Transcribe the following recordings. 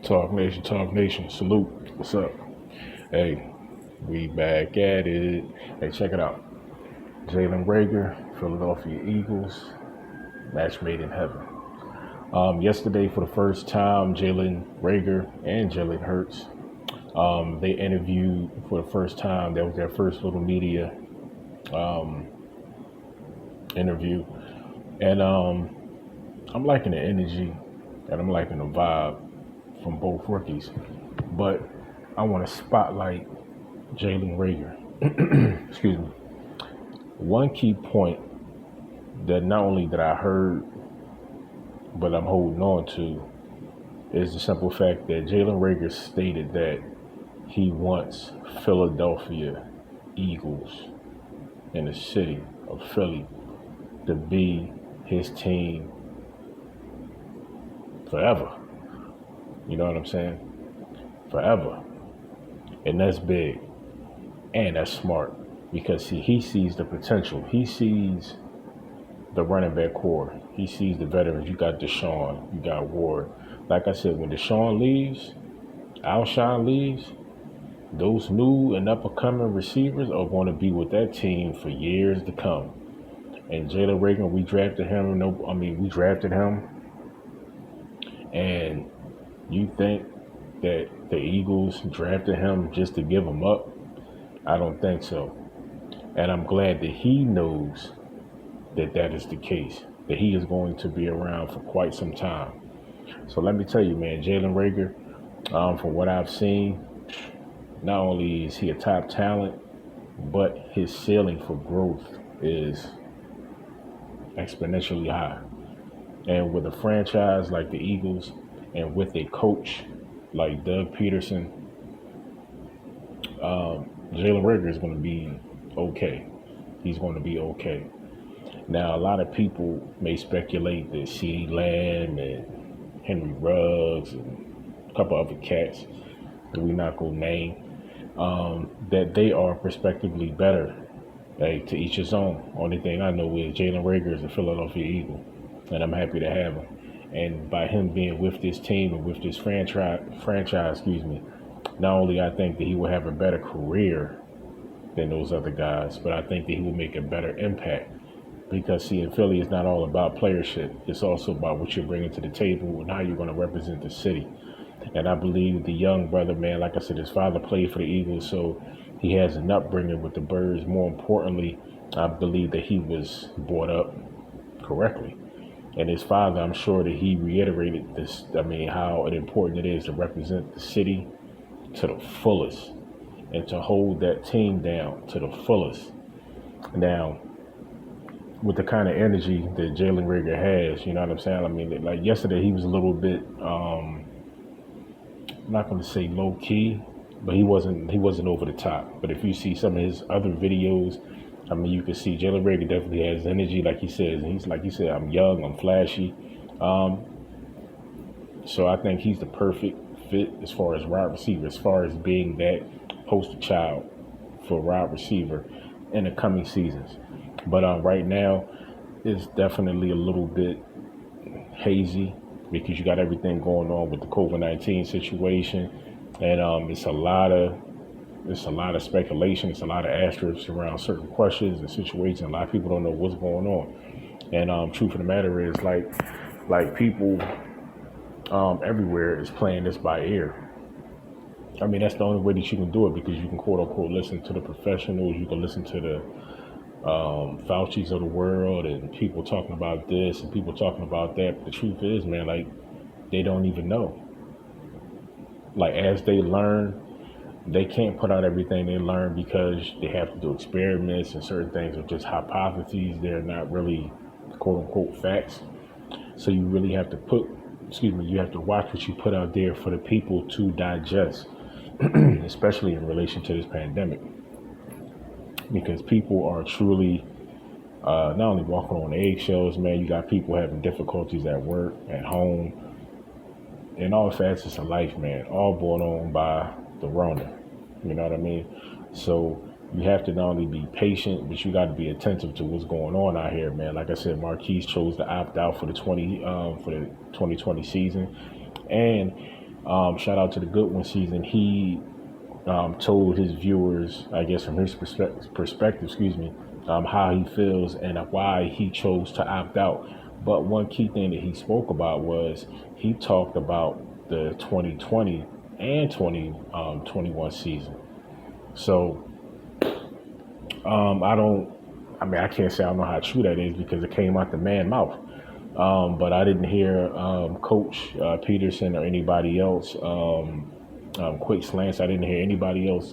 Talk Nation, salute. What's up? Hey, we back at it. Hey, check it out. Jalen Reagor, Philadelphia Eagles, match made in heaven. Yesterday, for the first time, Jalen Reagor and Jalen Hurts, they interviewed for the first time. That was their first little media um, interview, and I'm liking the energy and I'm liking the vibe from both rookies. But I want to spotlight Jalen Reagor. Excuse me. One key point that not only that I heard, but I'm holding on to, is the simple fact that Jalen Reagor stated that he wants Philadelphia Eagles in the city of Philly to be his team forever. You know what I'm saying? Forever. And that's big. And that's smart. Because see, he sees the potential. He sees the running back core. He sees the veterans. You got Deshaun, you got Ward. Like I said, when Deshaun leaves, Alshon leaves, those new and up and coming receivers are going to be with that team for years to come. And Jalen Reagor, we drafted him. No, I mean we drafted him. And you think that the Eagles drafted him just to give him up? I don't think so. And I'm glad that he knows that that is the case, that he is going to be around for quite some time. So let me tell you, man, Jalen Reagor, from what I've seen, not only is he a top talent, but his ceiling for growth is exponentially high. And with a franchise like the Eagles and with a coach like Doug Peterson, Jalen Reagor is going to be okay. He's going to be okay. Now, a lot of people may speculate that CeeDee Lamb and Henry Ruggs and a couple other cats that we're not going to name, that they are prospectively better. Hey, to each his own. Only thing I know is Jalen Reagor is a Philadelphia Eagle, and I'm happy to have him. And by him being with this team and with this franchise, not only I think that he will have a better career than those other guys, but I think that he will make a better impact. Because see, in Philly, it's not all about playership. It's also about what you're bringing to the table and how you're going to represent the city. And I believe the young brother, man, like I said, his father played for the Eagles, so he has an upbringing with the Birds. More importantly, I believe that he was brought up correctly. And his father, I'm sure that he reiterated this, how important it is to represent the city to the fullest and to hold that team down to the fullest. Now, with the kind of energy that Jalen Reagor has, you know what I'm saying? I mean, like yesterday, he was a little bit, I'm not going to say low key, but he wasn't over the top. But if you see some of his other videos, I mean, you can see Jalen Reagor definitely has energy, like he says. And he's like he said, I'm young, I'm flashy. So I think he's the perfect fit as far as wide receiver, as far as being that poster child for wide receiver in the coming seasons. But right now, it's definitely a little bit hazy because you got everything going on with the COVID-19 situation, and it's a lot of speculation. It's a lot of asterisks around certain questions and situations. A lot of people don't know what's going on. And truth of the matter is, like people everywhere is playing this by ear. I mean, that's the only way that you can do it because you can quote unquote listen to the professionals. You can listen to the Fauci's of the world and people talking about this and people talking about that. But the truth is, man, like they don't even know. Like as they learn, they can't put out everything they learn because they have to do experiments and certain things are just hypotheses. They're not really quote unquote facts. So you really have to you have to watch what you put out there for the people to digest, especially in relation to this pandemic. Because people are truly not only walking on eggshells, man, you got people having difficulties at work, at home, in all facets of life, man, all brought on by the Rona. You know what I mean? So you have to not only be patient, but you got to be attentive to what's going on out here, man. Like I said, Marquise chose to opt out for the 2020 season, and Shout out to the Goodwin season. He told his viewers, I guess from his perspective, how he feels and why he chose to opt out. But one key thing that he spoke about was he talked about the 2020 and 2021 season. So I don't, I mean, I can't say I don't know how true that is because it came out the man's mouth. But I didn't hear Coach Peterson or anybody else, Quick Slants. I didn't hear anybody else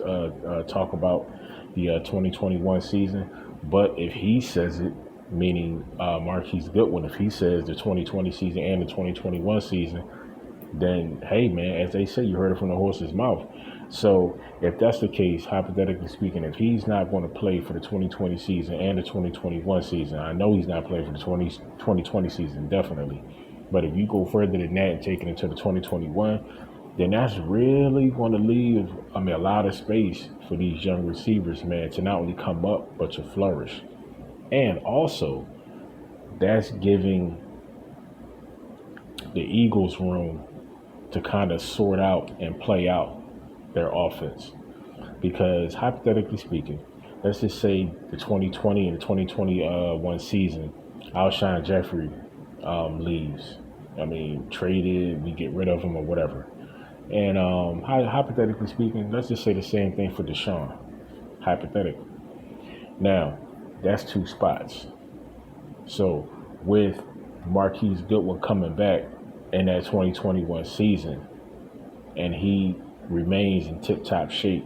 talk about the 2021 season. But if he says it, meaning Marquise Goodwin, if he says the 2020 season and the 2021 season, then hey man, as they say, you heard it from the horse's mouth. So if that's the case, hypothetically speaking, if he's not going to play for the 2020 season and the 2021 season, I know he's not playing for the 2020 season, definitely. But if you go further than that and take it into the 2021, then that's really going to leave, a lot of space for these young receivers, man, to not only come up, but to flourish. And also, that's giving the Eagles room to kind of sort out and play out their offense. Because hypothetically speaking, let's just say the 2020 and the 2021 season, Alshon Jeffrey leaves. Traded, we get rid of him or whatever. And hypothetically speaking, let's just say the same thing for Deshaun. Hypothetically. Now, that's two spots. So with Marquise Goodwin coming back in that 2021 season, and he remains in tip-top shape,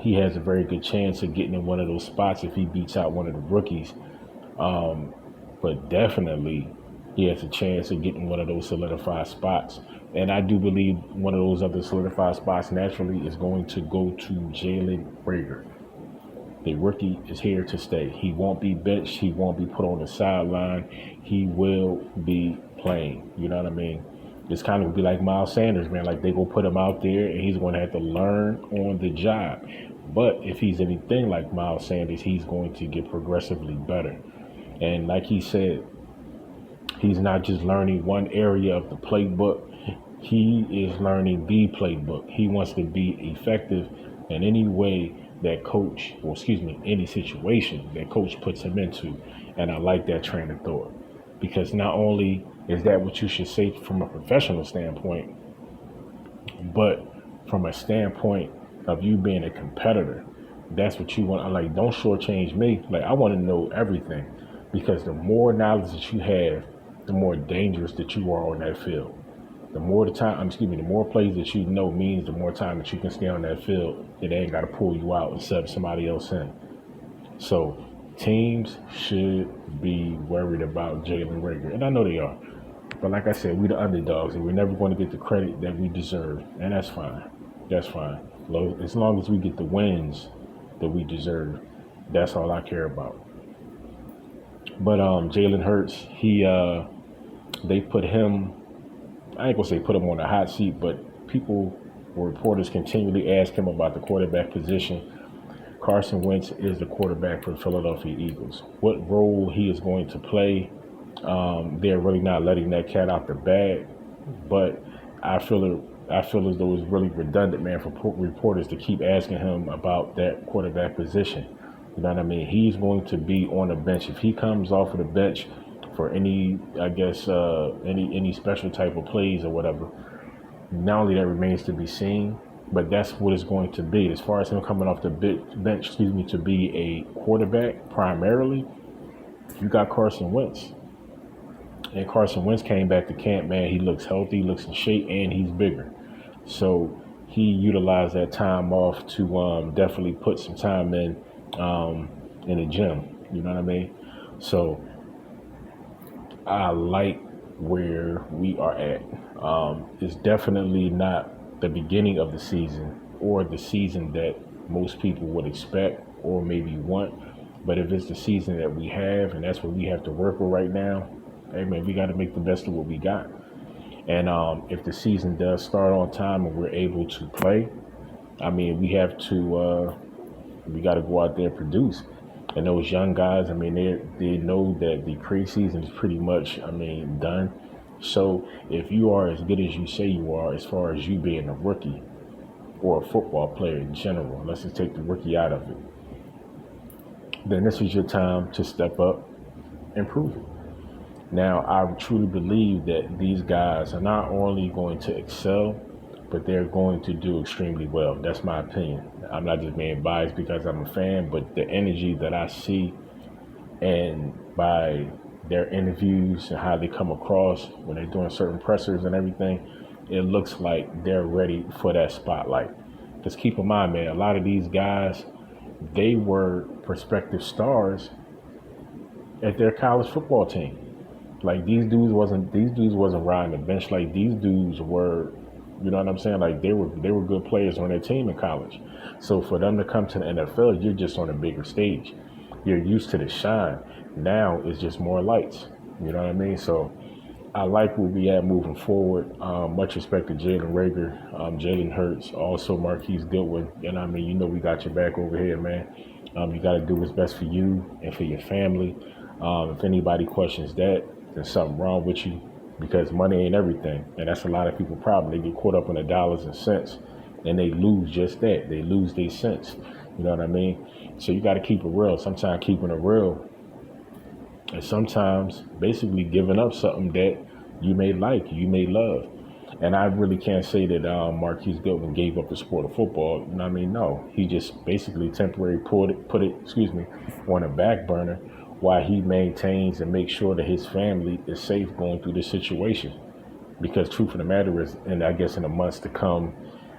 he has a very good chance of getting in one of those spots if he beats out one of the rookies. But definitely, he has a chance of getting one of those solidified spots. And I do believe one of those other solidified spots naturally is going to go to Jalen Reagor. The rookie is here to stay. He won't be benched. He won't be put on the sideline. He will be playing. You know what I mean? It's kind of be like Miles Sanders, man. Like they go put him out there and he's going to have to learn on the job. But if he's anything like Miles Sanders, he's going to get progressively better. And like he said, he's not just learning one area of the playbook. He is learning the playbook. He wants to be effective in any way that any situation that coach puts him into. And I like that train of thought. Because not only is that what you should say from a professional standpoint, but from a standpoint of you being a competitor, that's what you want. Like, don't shortchange me. Like, I want to know everything. Because the more knowledge that you have, the more dangerous that you are on that field. The more plays that you know means the more time that you can stay on that field. It ain't got to pull you out and sub somebody else in. So teams should be worried about Jalen Reagor, and I know they are. But like I said, we the underdogs, and we're never going to get the credit that we deserve, and that's fine. That's fine. As long as we get the wins that we deserve, that's all I care about. But Jalen Hurts, they put him. I ain't gonna say put him on the hot seat, but people or reporters continually ask him about the quarterback position. Carson Wentz is the quarterback for the Philadelphia Eagles. What role he is going to play, they're really not letting that cat out the bag. But I feel as though it's really redundant, man, for reporters to keep asking him about that quarterback position. You know what I mean? He's going to be on the bench. If he comes off of the bench for any special type of plays or whatever, not only that remains to be seen, but that's what it's going to be. As far as him coming off the bench, to be a quarterback primarily, you got Carson Wentz. And Carson Wentz came back to camp, man. He looks healthy, looks in shape, and he's bigger. So he utilized that time off to definitely put some time in the gym. You know what I mean? So I like where we are at. It's definitely not the beginning of the season or the season that most people would expect or maybe want. But if it's the season that we have and that's what we have to work with right now, hey man, we got to make the best of what we got. And if the season does start on time and we're able to play, we have to, we got to go out there and produce. And those young guys, they know that the preseason is pretty much, done. So if you are as good as you say you are, as far as you being a rookie or a football player in general, let's just take the rookie out of it, then this is your time to step up and prove it. Now, I truly believe that these guys are not only going to excel, but they're going to do extremely well. That's my opinion. I'm not just being biased because I'm a fan, but the energy that I see and by their interviews and how they come across when they're doing certain pressers and everything, it looks like they're ready for that spotlight. Just keep in mind, man, a lot of these guys, they were prospective stars at their college football team. Like these dudes wasn't riding the bench. Like these dudes were, you know what I'm saying? Like they were good players on their team in college. So for them to come to the NFL, you're just on a bigger stage. You're used to the shine. Now it's just more lights. You know what I mean? So I like where we at moving forward. Much respect to Jalen Reagor, Jalen Hurts, also Marquise Goodwin. And I mean, you know we got your back over here, man. You got to do what's best for you and for your family. If anybody questions that, there's something wrong with you because money ain't everything. And that's a lot of people's problem. They get caught up in the dollars and cents and they lose just that. They lose their sense. You know what I mean? So you got to keep it real. Sometimes keeping it real and sometimes basically giving up something that you may like, you may love. And I really can't say that Marquise Goodwin gave up the sport of football. You know what I mean? No, he just basically temporarily put it, on a back burner while he maintains and makes sure that his family is safe going through this situation. Because truth of the matter is, and I guess in the months to come,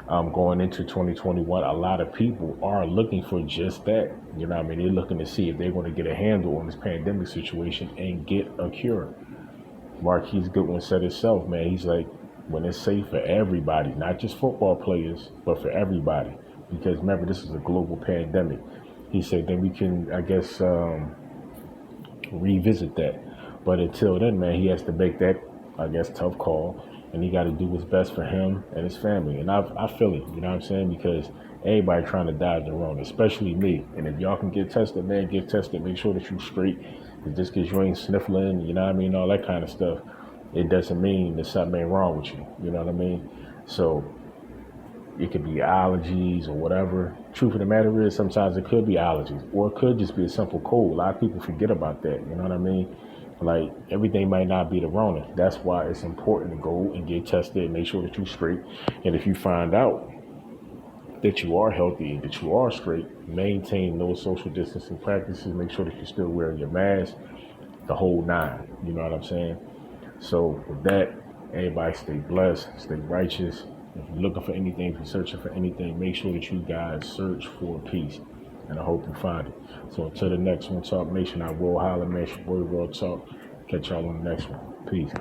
going into 2021, a lot of people are looking for just that. You know what I mean? They're looking to see if they're going to get a handle on this pandemic situation and get a cure. Marquise Goodwin said himself, man, he's like, when it's safe for everybody, not just football players, but for everybody. Because remember, this is a global pandemic. He said, then we can, I guess, revisit that. But until then, man, he has to make that, I guess, tough call. And he got to do what's best for him and his family. And I feel it, you know what I'm saying? Because everybody trying to dodge the road, especially me. And if y'all can get tested, man, get tested. Make sure that you straight. Just because you ain't sniffling, you know what I mean, all that kind of stuff, it doesn't mean that something ain't wrong with you. You know what I mean? So it could be allergies or whatever. Truth of the matter is sometimes it could be allergies or it could just be a simple cold. A lot of people forget about that. You know what I mean? Like everything might not be the Rona. That's why it's important to go and get tested and make sure that you're straight. And if you find out that you are healthy, that you are straight, maintain those social distancing practices, make sure that you're still wearing your mask, the whole nine. You know what I'm saying? So with that, everybody stay blessed, stay righteous. If you're looking for anything, if you're searching for anything, make sure that you guys search for peace. And I hope you find it. So until the next one, Talk Nation, I will holler, man. It's your boy, Raw Talk. Catch y'all on the next one. Peace.